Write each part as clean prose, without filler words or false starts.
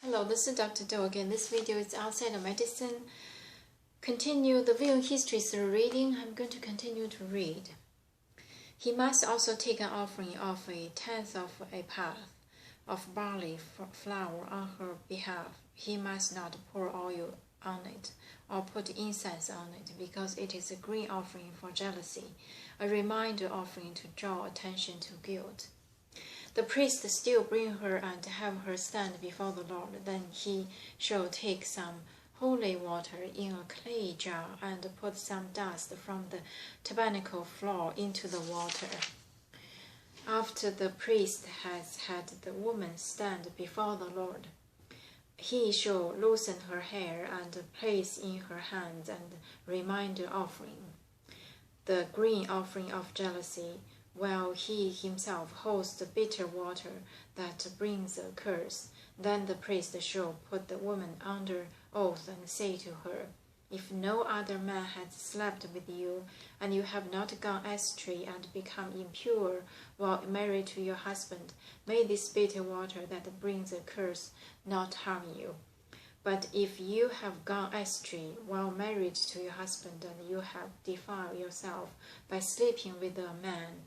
Hello, this is Dr. Do again. This video is outside of medicine. Continue the video history through reading. I'm going to continue to read. He must also take an offering of a tenth of a path of barley flour on her behalf. He must not pour oil on it or put incense on it, because it is a grain offering for jealousy, a reminder offering to draw attention to guilt. The priest still bring her and have her stand before the Lord. Then he shall take some holy water in a clay jar and put some dust from the tabernacle floor into the water. After the priest has had the woman stand before the Lord, he shall loosen her hair and place in her hands and reminder offering, the grain offering of jealousy, while he himself holds the bitter water that brings a curse. Then the priest shall put the woman under oath and say to her, "If no other man has slept with you, and you have not gone astray and become impure while married to your husband, may this bitter water that brings a curse not harm you. But if you have gone astray while married to your husband, and you have defiled yourself by sleeping with a man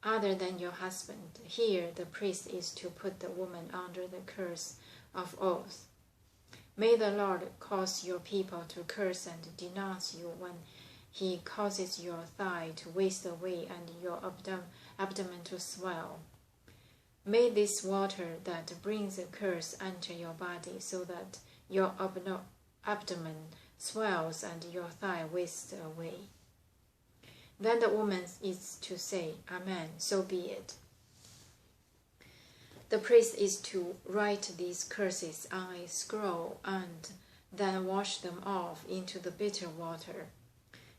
other than your husband," here the priest is to put the woman under the curse of oath. "May the Lord cause your people to curse and denounce you when he causes your thigh to waste away and your abdomen to swell. May this water that brings a curse enter your body, so that your abdomen swells and your thigh wastes away." Then the woman is to say, "Amen, so be it." The priest is to write these curses on a scroll and then wash them off into the bitter water.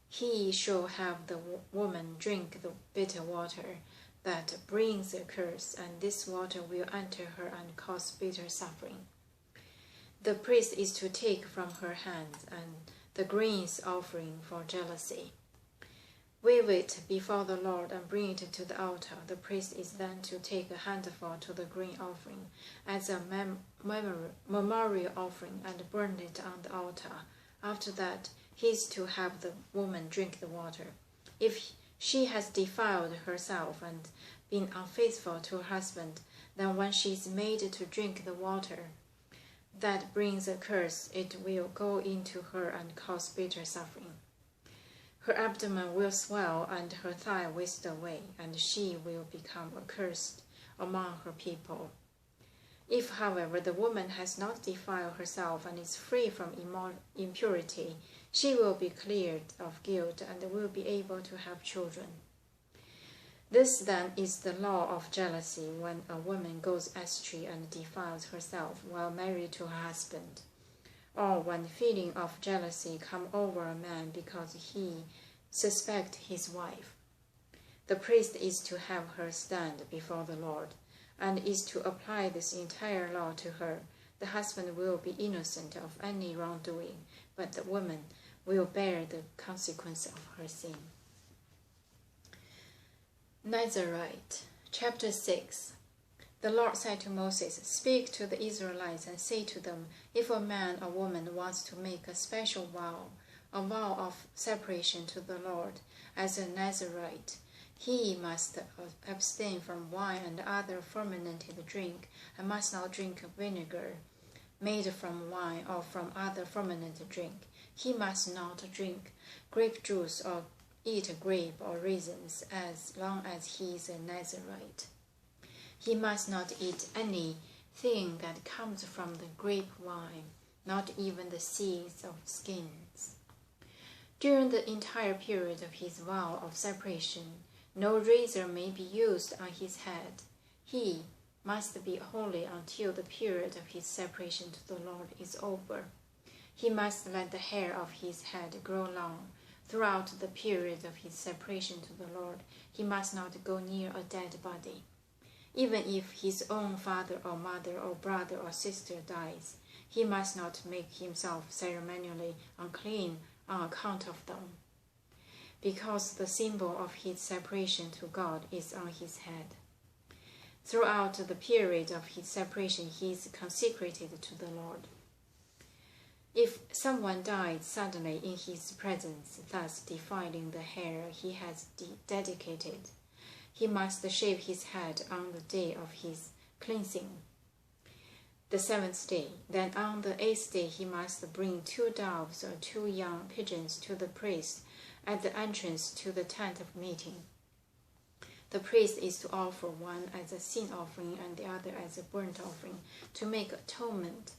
He shall have the woman drink the bitter water that brings a curse, and this water will enter her and cause bitter suffering. The priest is to take from her hands and the grains offering for jealousy, wave it before the Lord and bring it to the altar. The priest is then to take a handful to the grain offering as a memorial offering and burn it on the altar. After that, he is to have the woman drink the water. If she has defiled herself and been unfaithful to her husband, then when she is made to drink the water that brings a curse, it will go into her and cause bitter suffering. Her abdomen will swell and her thigh waste away, and she will become accursed among her people. If, however, the woman has not defiled herself and is free from impurity, she will be cleared of guilt and will be able to have children. This then is the law of jealousy when a woman goes astray and defiles herself while married to her husband, or when feeling of jealousy come over a man because he suspects his wife. The priest is to have her stand before the Lord, and is to apply this entire law to her. The husband will be innocent of any wrongdoing, but the woman will bear the consequence of her sin. Nazarite, Chapter 6. The Lord said to Moses, "Speak to the Israelites and say to them, if a man or woman wants to make a special vow, a vow of separation to the Lord as a Nazarite, he must abstain from wine and other fermented drink, and must not drink vinegar made from wine or from other fermented drink. He must not drink grape juice or eat grape or raisins as long as he is a Nazarite. He must not eat anything that comes from the grape wine, not even the seeds of skins. During the entire period of his vow of separation, no razor may be used on his head. He must be holy until the period of his separation to the Lord is over. He must let the hair of his head grow long. Throughout the period of his separation to the Lord, he must not go near a dead body. Even if his own father or mother or brother or sister dies, he must not make himself ceremonially unclean on account of them, because the symbol of his separation to God is on his head. Throughout the period of his separation, he is consecrated to the Lord. If someone died suddenly in his presence, thus defiling the hair he has dedicated, he must shave his head on the day of his cleansing, the 7th day. Then on the 8th day he must bring 2 doves or 2 young pigeons to the priest at the entrance to the tent of meeting. The priest is to offer one as a sin offering and the other as a burnt offering, to make atonement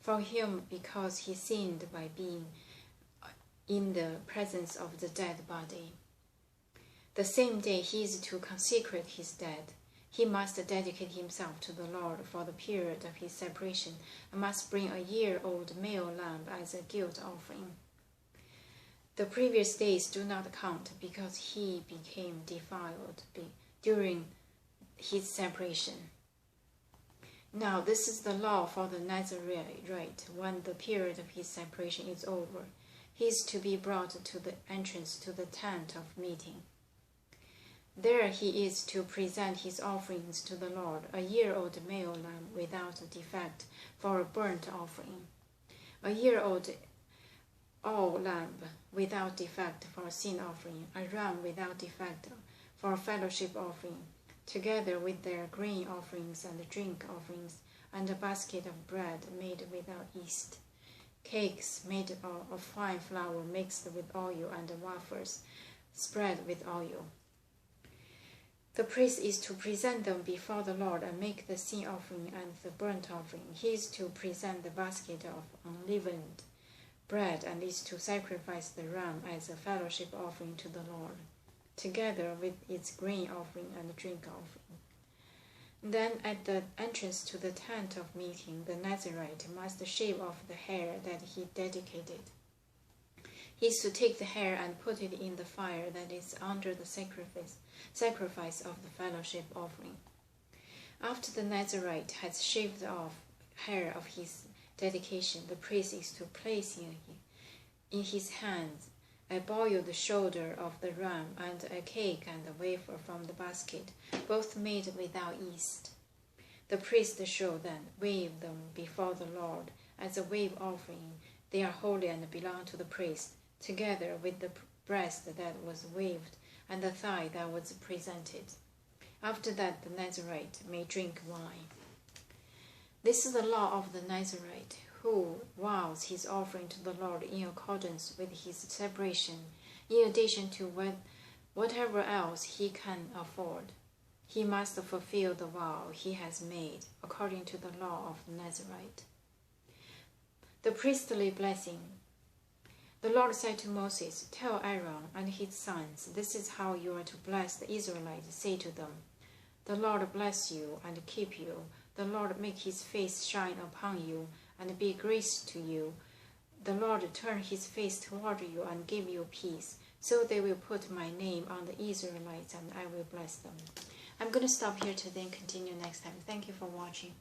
for him because he sinned by being in the presence of the dead body. The same day he is to consecrate his dead. He must dedicate himself to the Lord for the period of his separation and must bring a year-old male lamb as a guilt offering. The previous days do not count because he became defiled during his separation. Now this is the law for the Nazarite. When the period of his separation is over, he is to be brought to the entrance to the tent of meeting. There he is to present his offerings to the Lord, a year-old male lamb without defect for a burnt offering, a year-old lamb without defect for a sin offering, a ram without defect for a fellowship offering, together with their grain offerings and drink offerings, and a basket of bread made without yeast, cakes made of fine flour mixed with oil, and wafers spread with oil. The priest is to present them before the Lord and make the sin offering and the burnt offering. He is to present the basket of unleavened bread and is to sacrifice the ram as a fellowship offering to the Lord, together with its grain offering and drink offering. Then at the entrance to the tent of meeting, the Nazarite must shave off the hair that he dedicated. He is to take the hair and put it in the fire that is under the sacrifice of the fellowship offering. After the Nazarite has shaved off hair of his dedication, the priest is to place in his hands a boiled shoulder of the ram and a cake and a wafer from the basket, both made without yeast. The priest shall then wave them before the Lord as a wave offering. They are holy and belong to the priest, together with the breast that was waved and the thigh that was presented. After that, the Nazarite may drink wine. This is the law of the Nazarite, who vows his offering to the Lord in accordance with his separation, in addition to whatever else he can afford. He must fulfill the vow he has made, according to the law of the Nazarite. The priestly blessing. The Lord said to Moses, "Tell Aaron and his sons, this is how you are to bless the Israelites. Say to them, the Lord bless you and keep you. The Lord make his face shine upon you and be gracious to you. The Lord turn his face toward you and give you peace. So they will put my name on the Israelites and I will bless them." I'm going to stop here today and continue next time. Thank you for watching.